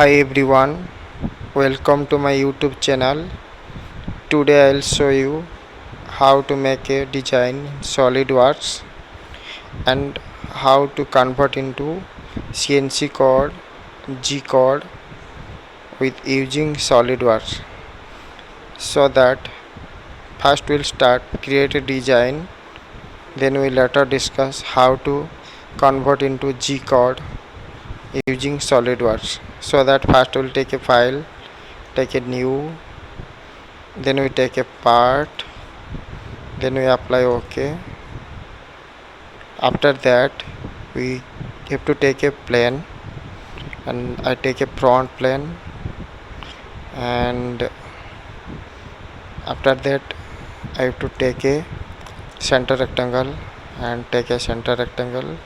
Hi everyone, welcome to my YouTube channel. Today I'll show you how to make a design in Solidworks and how to convert into CNC code, G code with using Solidworks. So that first we'll start create a design, then we'll later discuss how to convert into G code using Solidworks. So that first we'll take a file, take a new, then we take a part, then we apply OK. After that we have to take a plane, and I take a front plane, and after that I have to take a center rectangle and take a center rectangle.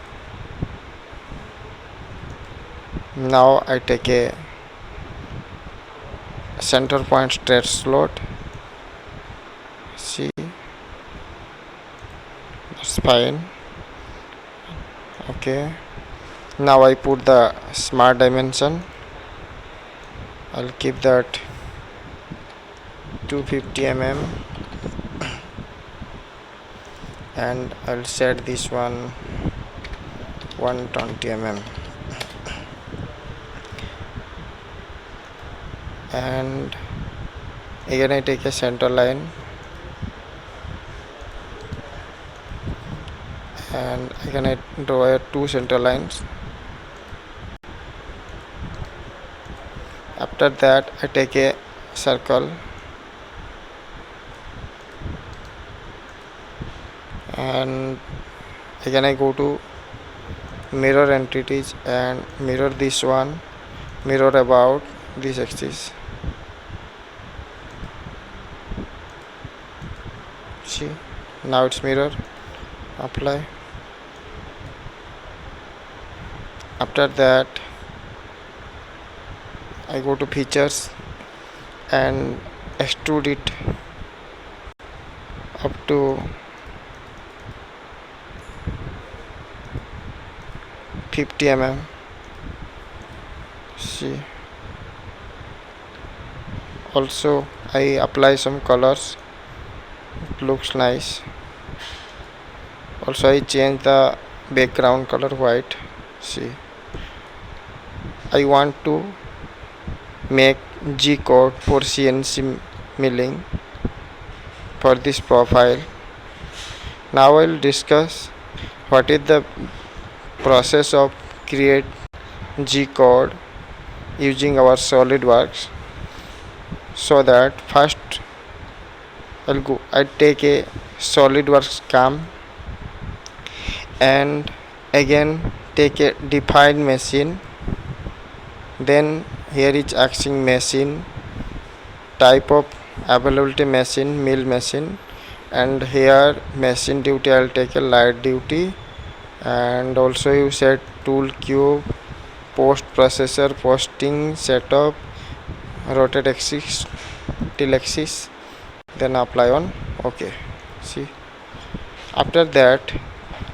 Now I take a center point straight slot. See, that's fine. Okay, now I put the smart dimension. I'll keep that 250 mm and I'll set this one 120 mm, and again I take a center line and again I draw two center lines. After that I take a circle and again I go to mirror entities and mirror this one, mirror about this axis. See, now it's mirror. Apply. After that I go to features and extrude it up to 50 mm. See, also I apply some colors, it looks nice. Also I change the background color white. See, I want to make G code for CNC milling for this profile. Now I will discuss what is the process of create G code using our Solidworks. So that first I take a Solidworks cam and again take a define machine, then here is axing machine, type of availability machine, mill machine, and here machine duty I'll take a light duty, and also you set tool cube, post processor, posting, setup, rotate axis till axis, then apply on OK. See, after that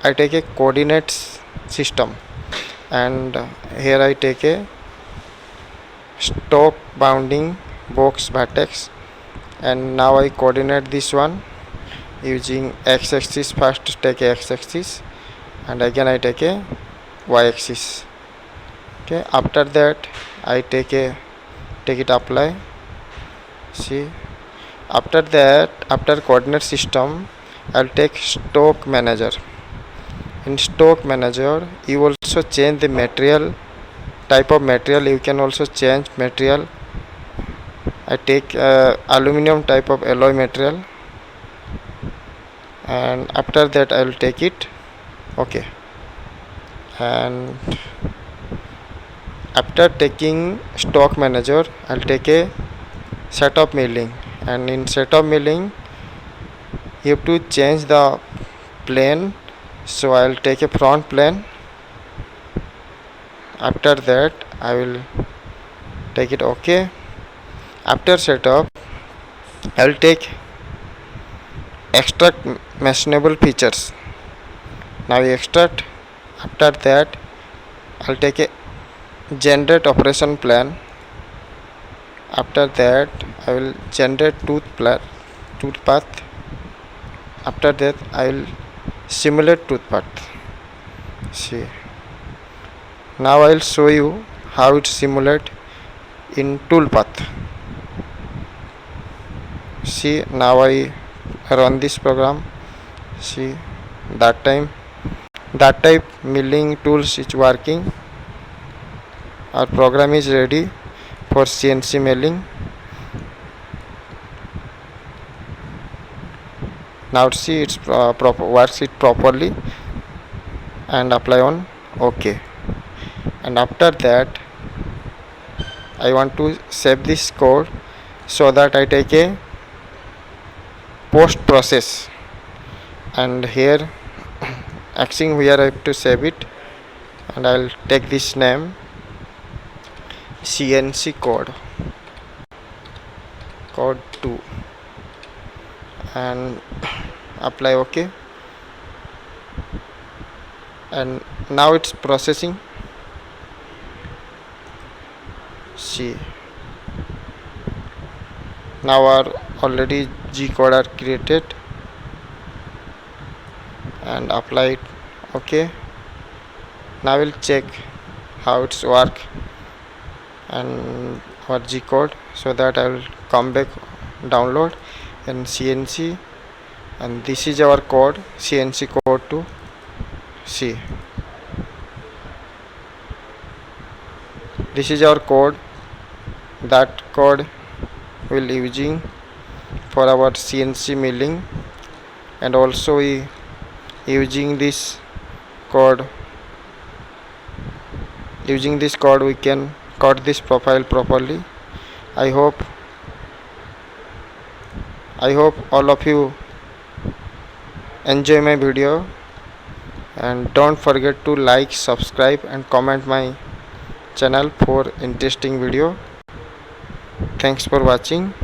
I take a coordinates system and here I take a stock bounding box vertex, and now I coordinate this one using x-axis. First take a x-axis and again I take a y-axis. Okay, after that I take it apply. See, after that, after coordinate system I'll take stock manager. In stock manager you also change the material, type of material, you can also change material. I take aluminum type of alloy material, and after that I will take it OK. And after taking stock manager I'll take a setup milling, and in setup milling you have to change the plane, so I'll take a front plane. After that I will take it OK. After setup I'll take extract machinable features. Now extract. After that I'll take a generate operation plan. After that I will generate tooth path. After that I will simulate tooth path. See, now I will show you how it simulate in toolpath. See, now I run this program. See, that type milling tools is working. Our program is ready for CNC milling. Now see, it's works it properly, and apply on OK. And after that I want to save this code so that I take a post process, and here axing here I have to save it, and I'll take this name CNC code 2 and apply OK. And now it's processing. See, now our already G code are created, and apply it OK. Now we'll check how it's work and our G code, so that I will come back, download and CNC, and this is our code, CNC code 2. See, this is our code. That code will using for our CNC milling, and also we using this code we can cut this profile properly. I hope all of you enjoy my video, and don't forget to like, subscribe and comment my channel for interesting video. Thanks for watching.